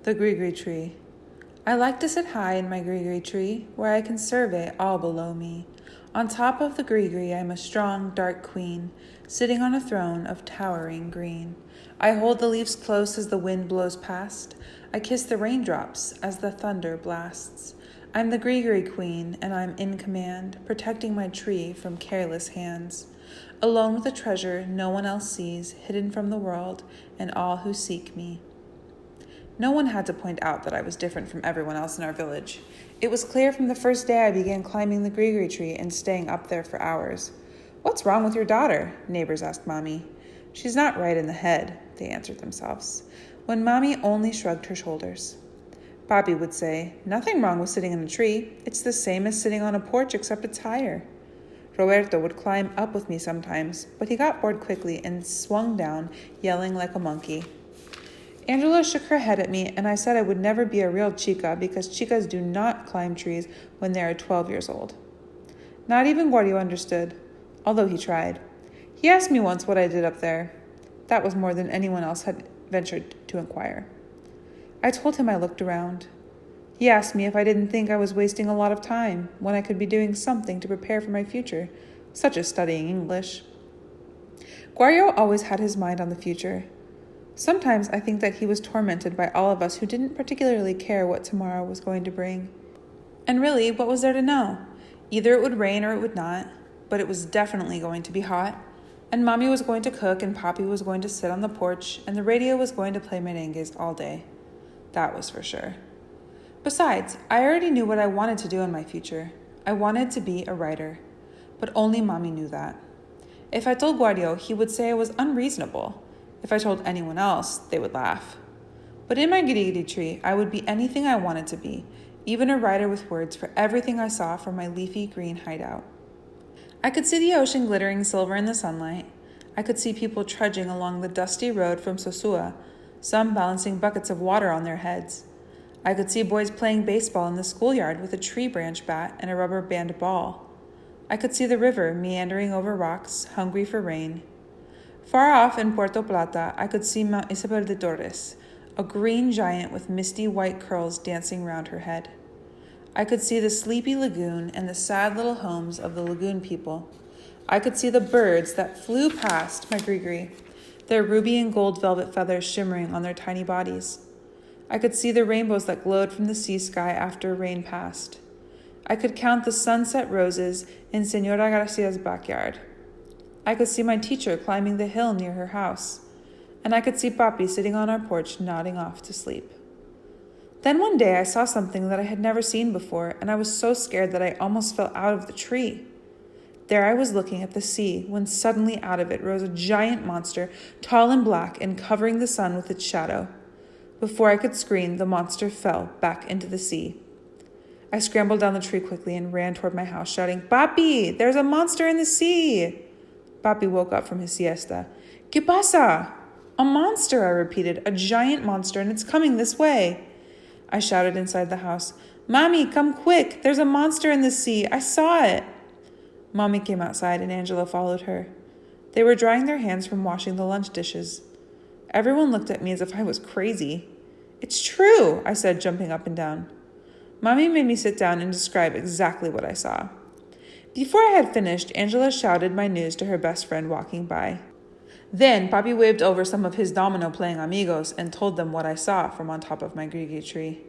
The grigri tree. I like to sit high in my grigri tree, where I can survey all below me. On top of the grigri, I'm a strong, dark queen, sitting on a throne of towering green. I hold the leaves close as the wind blows past. I kiss the raindrops as the thunder blasts. I'm the grigri queen, and I'm in command, protecting my tree from careless hands. Alone with a treasure no one else sees, hidden from the world and all who seek me. No one had to point out that I was different from everyone else in our village. It was clear from the first day I began climbing the grigri tree and staying up there for hours. "What's wrong with your daughter?" neighbors asked Mommy. "She's not right in the head," they answered themselves, when Mommy only shrugged her shoulders. Papi would say, "Nothing wrong with sitting in a tree. It's the same as sitting on a porch except it's higher." Roberto would climb up with me sometimes, but he got bored quickly and swung down, yelling like a monkey. Angela shook her head at me, and I said I would never be a real chica because chicas do not climb trees when they are 12 years old. Not even Guario understood, although he tried. He asked me once what I did up there. That was more than anyone else had ventured to inquire. I told him I looked around. He asked me if I didn't think I was wasting a lot of time when I could be doing something to prepare for my future, such as studying English. Guario always had his mind on the future. Sometimes I think that he was tormented by all of us who didn't particularly care what tomorrow was going to bring. And really, what was there to know? Either it would rain or it would not, but it was definitely going to be hot. And Mommy was going to cook and Papi was going to sit on the porch and the radio was going to play merengues all day. That was for sure. Besides, I already knew what I wanted to do in my future. I wanted to be a writer, but only Mommy knew that. If I told Guario, he would say I was unreasonable. If I told anyone else, they would laugh. But in my grigri tree, I would be anything I wanted to be, even a writer with words for everything I saw from my leafy green hideout. I could see the ocean glittering silver in the sunlight. I could see people trudging along the dusty road from Sosua, some balancing buckets of water on their heads. I could see boys playing baseball in the schoolyard with a tree branch bat and a rubber band ball. I could see the river meandering over rocks, hungry for rain. Far off in Puerto Plata, I could see Mount Isabel de Torres, a green giant with misty white curls dancing round her head. I could see the sleepy lagoon and the sad little homes of the lagoon people. I could see the birds that flew past my grigri, their ruby and gold velvet feathers shimmering on their tiny bodies. I could see the rainbows that glowed from the sea sky after rain passed. I could count the sunset roses in Señora Garcia's backyard. I could see my teacher climbing the hill near her house, and I could see Papi sitting on our porch nodding off to sleep. Then one day I saw something that I had never seen before, and I was so scared that I almost fell out of the tree. There I was looking at the sea when suddenly out of it rose a giant monster, tall and black and covering the sun with its shadow. Before I could scream, the monster fell back into the sea. I scrambled down the tree quickly and ran toward my house, shouting, "Papi, there's a monster in the sea!" Papi woke up from his siesta. "¿Qué pasa?" "A monster," I repeated, "a giant monster, and it's coming this way." I shouted inside the house, "Mommy, come quick! There's a monster in the sea! I saw it!" Mommy came outside and Angela followed her. They were drying their hands from washing the lunch dishes. Everyone looked at me as if I was crazy. "It's true," I said, jumping up and down. Mommy made me sit down and describe exactly what I saw. Before I had finished, Angela shouted my news to her best friend walking by. Then Papi waved over some of his domino-playing amigos and told them what I saw from on top of my grigri tree.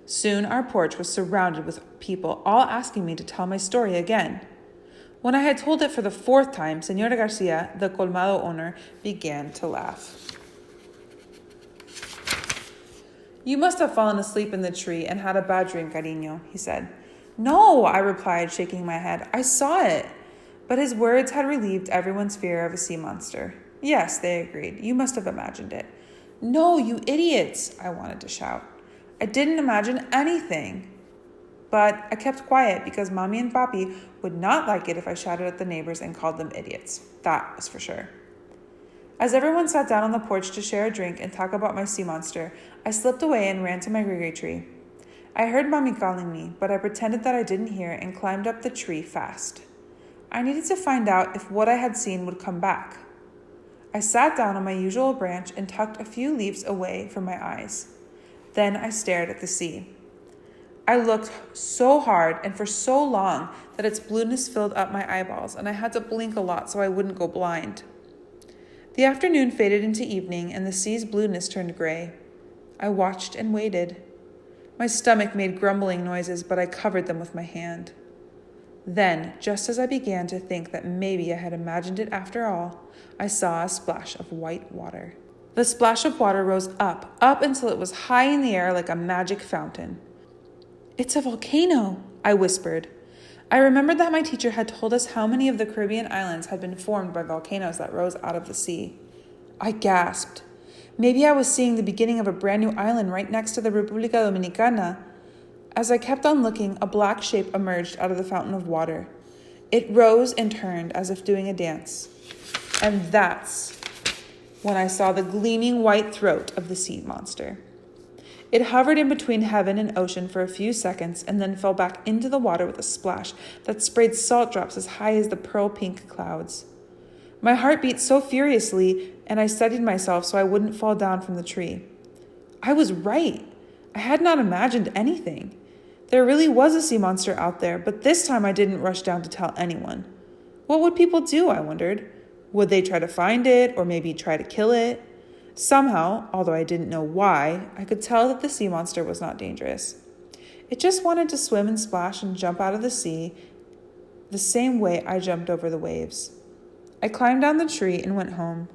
Soon our porch was surrounded with people, all asking me to tell my story again. When I had told it for the 4th time, Señora Garcia, the colmado owner, began to laugh. "You must have fallen asleep in the tree and had a bad dream, cariño," he said. "No," I replied, shaking my head. "I saw it." But his words had relieved everyone's fear of a sea monster. "Yes," they agreed. "You must have imagined it." "No, you idiots," I wanted to shout. I didn't imagine anything. But I kept quiet because Mommy and Papi would not like it if I shouted at the neighbors and called them idiots. That was for sure. As everyone sat down on the porch to share a drink and talk about my sea monster, I slipped away and ran to my grigri tree. I heard Mommy calling me, but I pretended that I didn't hear and climbed up the tree fast. I needed to find out if what I had seen would come back. I sat down on my usual branch and tucked a few leaves away from my eyes. Then I stared at the sea. I looked so hard and for so long that its blueness filled up my eyeballs, and I had to blink a lot so I wouldn't go blind. The afternoon faded into evening, and the sea's blueness turned gray. I watched and waited. My stomach made grumbling noises, but I covered them with my hand. Then, just as I began to think that maybe I had imagined it after all, I saw a splash of white water. The splash of water rose up until it was high in the air like a magic fountain. "It's a volcano," I whispered. I remembered that my teacher had told us how many of the Caribbean islands had been formed by volcanoes that rose out of the sea. I gasped. Maybe I was seeing the beginning of a brand new island right next to the República Dominicana. As I kept on looking, a black shape emerged out of the fountain of water. It rose and turned as if doing a dance. And that's when I saw the gleaming white throat of the sea monster. It hovered in between heaven and ocean for a few seconds and then fell back into the water with a splash that sprayed salt drops as high as the pearl pink clouds. My heart beat so furiously, and I steadied myself so I wouldn't fall down from the tree. I was right. I had not imagined anything. There really was a sea monster out there, but this time I didn't rush down to tell anyone. What would people do, I wondered? Would they try to find it, or maybe try to kill it? Somehow, although I didn't know why, I could tell that the sea monster was not dangerous. It just wanted to swim and splash and jump out of the sea the same way I jumped over the waves. I climbed down the tree and went home.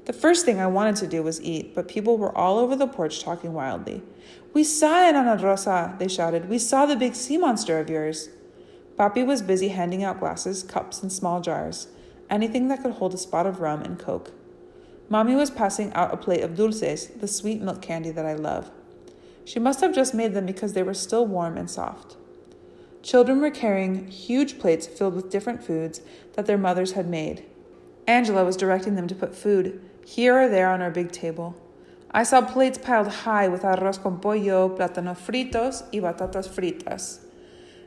The first thing I wanted to do was eat, but people were all over the porch talking wildly. "We saw it, Ana Rosa," they shouted. "We saw the big sea monster of yours." Papi was busy handing out glasses, cups, and small jars, anything that could hold a spot of rum and Coke. Mommy was passing out a plate of dulces, the sweet milk candy that I love. She must have just made them because they were still warm and soft. Children were carrying huge plates filled with different foods that their mothers had made. Angela was directing them to put food here or there on our big table. I saw plates piled high with arroz con pollo, plátano fritos, y batatas fritas.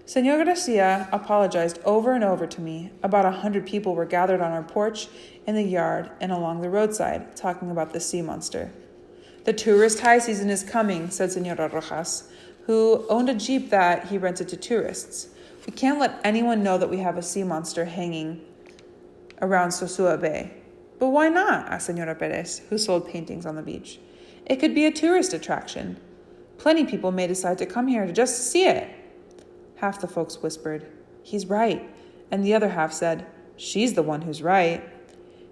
Señor Garcia apologized over and over to me. About 100 people were gathered on our porch, in the yard, and along the roadside, talking about the sea monster. "The tourist high season is coming," said Señora Rojas, who owned a jeep that he rented to tourists. "We can't let anyone know that we have a sea monster hanging around Sosua Bay." "But why not?" asked Señora Perez, who sold paintings on the beach. "It could be a tourist attraction. Plenty people may decide to come here to just see it." Half the folks whispered, "He's right," and the other half said, "She's the one who's right."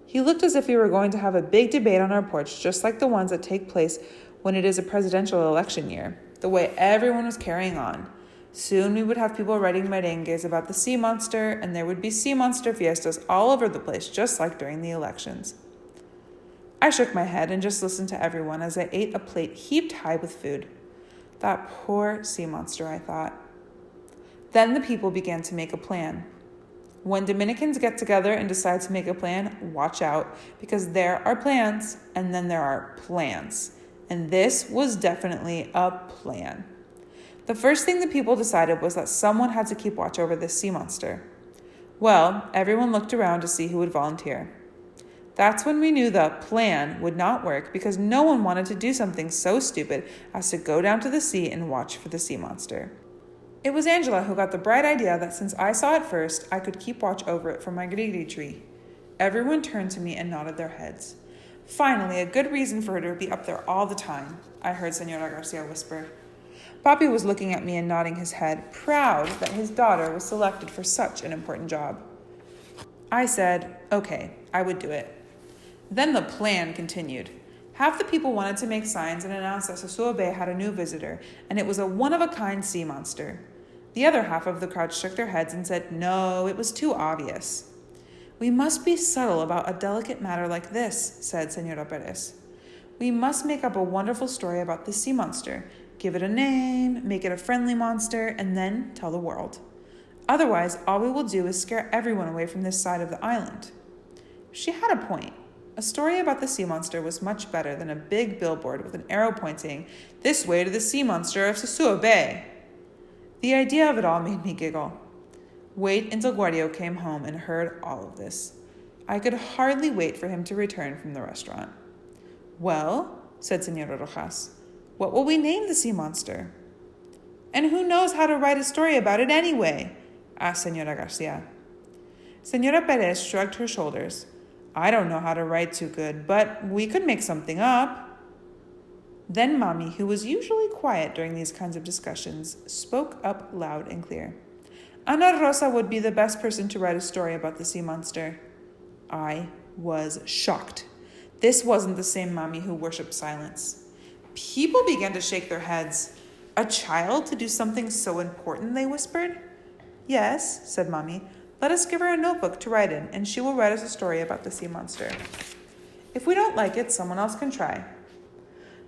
He looked as if we were going to have a big debate on our porch, just like the ones that take place when it is a presidential election year, the way everyone was carrying on. Soon we would have people writing merengues about the sea monster, and there would be sea monster fiestas all over the place, just like during the elections. I shook my head and just listened to everyone as I ate a plate heaped high with food. That poor sea monster, I thought. Then the people began to make a plan. When Dominicans get together and decide to make a plan, watch out, because there are plans, and then there are plans. And this was definitely a plan. The first thing the people decided was that someone had to keep watch over this sea monster. Well, everyone looked around to see who would volunteer. That's when we knew the plan would not work because no one wanted to do something so stupid as to go down to the sea and watch for the sea monster. It was Angela who got the bright idea that since I saw it first, I could keep watch over it from my grigri tree. Everyone turned to me and nodded their heads. Finally, a good reason for her to be up there all the time, I heard Señora Garcia whisper. Papi was looking at me and nodding his head, proud that his daughter was selected for such an important job. I said, okay, I would do it. Then the plan continued. Half the people wanted to make signs and announce that Sosua Bay had a new visitor, and it was a one-of-a-kind sea monster. The other half of the crowd shook their heads and said, no, it was too obvious. We must be subtle about a delicate matter like this, said Señora Perez. We must make up a wonderful story about the sea monster, give it a name, make it a friendly monster, and then tell the world. Otherwise, all we will do is scare everyone away from this side of the island. She had a point. A story about the sea monster was much better than a big billboard with an arrow pointing this way to the sea monster of Sosua Bay. The idea of it all made me giggle. Wait until Guario came home and heard all of this. I could hardly wait for him to return from the restaurant. Well, said Señora Rojas, What will we name the sea monster? And who knows how to write a story about it anyway? Asked Senora Garcia. Senora Perez shrugged her shoulders. I don't know how to write too good, but we could make something up. Then Mommy, who was usually quiet during these kinds of discussions, spoke up loud and clear. Ana Rosa would be the best person to write a story about the sea monster. I was shocked. This wasn't the same Mommy who worshipped silence. People began to shake their heads. A child to do something so important, they whispered. Yes, said Mommy. Let us give her a notebook to write in, and she will write us a story about the sea monster. If we don't like it, someone else can try.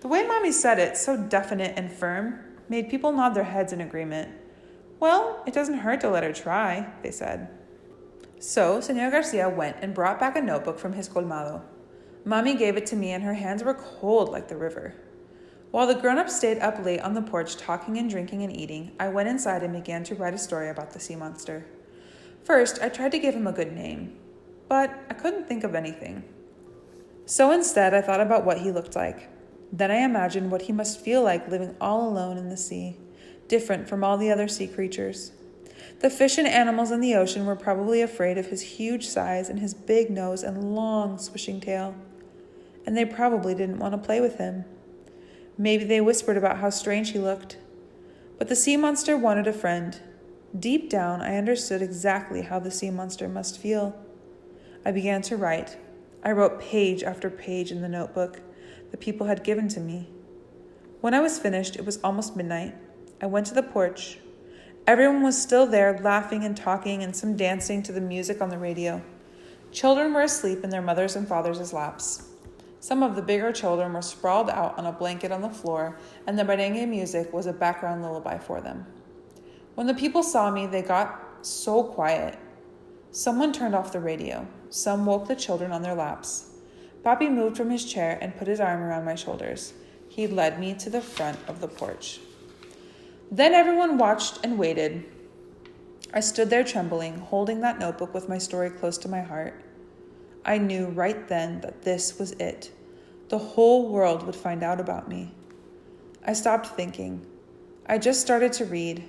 The way Mommy said it, so definite and firm, made people nod their heads in agreement. Well, it doesn't hurt to let her try, they said. So, Senor Garcia went and brought back a notebook from his colmado. Mommy gave it to me, and her hands were cold like the river. While the grown-ups stayed up late on the porch talking and drinking and eating, I went inside and began to write a story about the sea monster. First, I tried to give him a good name, but I couldn't think of anything. So instead, I thought about what he looked like. Then I imagined what he must feel like living all alone in the sea, different from all the other sea creatures. The fish and animals in the ocean were probably afraid of his huge size and his big nose and long swishing tail. And they probably didn't want to play with him. Maybe they whispered about how strange he looked. But the sea monster wanted a friend. Deep down, I understood exactly how the sea monster must feel. I began to write. I wrote page after page in the notebook the people had given to me. When I was finished, it was almost midnight. I went to the porch. Everyone was still there, laughing and talking and some dancing to the music on the radio. Children were asleep in their mothers' and fathers' laps. Some of the bigger children were sprawled out on a blanket on the floor, and the merengue music was a background lullaby for them. When the people saw me, they got so quiet. Someone turned off the radio. Some woke the children on their laps. Papi moved from his chair and put his arm around my shoulders. He led me to the front of the porch. Then everyone watched and waited. I stood there trembling, holding that notebook with my story close to my heart. I knew right then that this was it. The whole world would find out about me. I stopped thinking. I just started to read.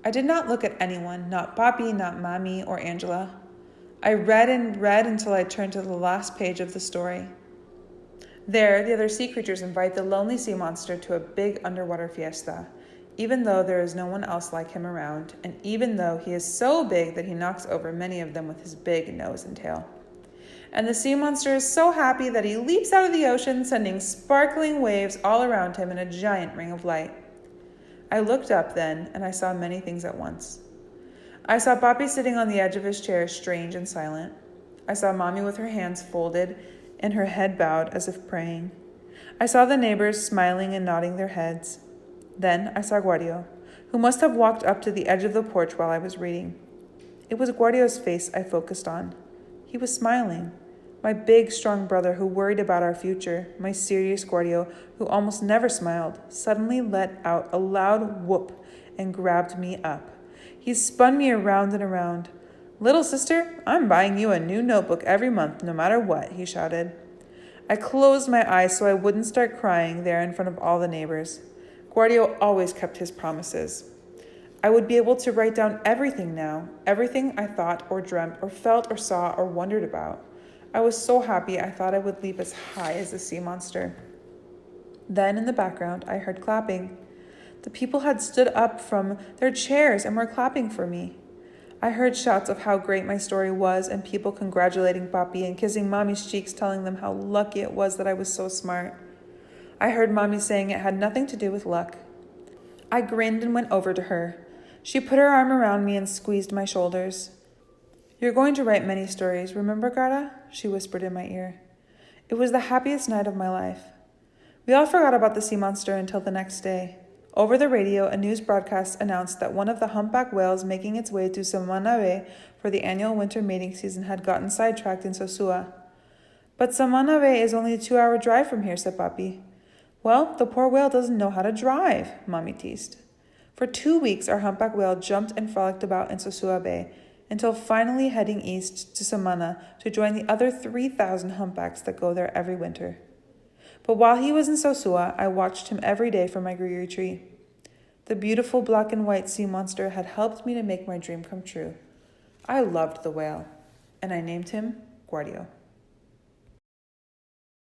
I did not look at anyone, not Papi, not Mommy, or Angela. I read and read until I turned to the last page of the story. There, the other sea creatures invite the lonely sea monster to a big underwater fiesta, even though there is no one else like him around, and even though he is so big that he knocks over many of them with his big nose and tail. And the sea monster is so happy that he leaps out of the ocean, sending sparkling waves all around him in a giant ring of light. I looked up then, and I saw many things at once. I saw Papi sitting on the edge of his chair, strange and silent. I saw Mommy with her hands folded and her head bowed as if praying. I saw the neighbors smiling and nodding their heads. Then I saw Guario, who must have walked up to the edge of the porch while I was reading. It was Guario's face I focused on. He was smiling. My big, strong brother who worried about our future, my serious Guario, who almost never smiled, suddenly let out a loud whoop and grabbed me up. He spun me around and around. "Little sister, I'm buying you a new notebook every month, no matter what," he shouted. I closed my eyes so I wouldn't start crying there in front of all the neighbors. Guario always kept his promises. I would be able to write down everything now, everything I thought or dreamt or felt or saw or wondered about. I was so happy I thought I would leap as high as the sea monster. Then in the background, I heard clapping. The people had stood up from their chairs and were clapping for me. I heard shouts of how great my story was and people congratulating Papi and kissing Mommy's cheeks, telling them how lucky it was that I was so smart. I heard Mommy saying it had nothing to do with luck. I grinned and went over to her. She put her arm around me and squeezed my shoulders. "You're going to write many stories, remember, Greta?" she whispered in my ear. It was the happiest night of my life. We all forgot about the sea monster until the next day. Over the radio, a news broadcast announced that one of the humpback whales making its way to Samana Bay for the annual winter mating season had gotten sidetracked in Sosua. "But Samana Bay is only a 2-hour drive from here," said Papi. "Well, the poor whale doesn't know how to drive," Mommy teased. For 2 weeks, our humpback whale jumped and frolicked about in Sosua Bay, until finally heading east to Samana to join the other 3,000 humpbacks that go there every winter. But while he was in Sosua, I watched him every day from my grigri tree. The beautiful black and white sea monster had helped me to make my dream come true. I loved the whale, and I named him Guardio.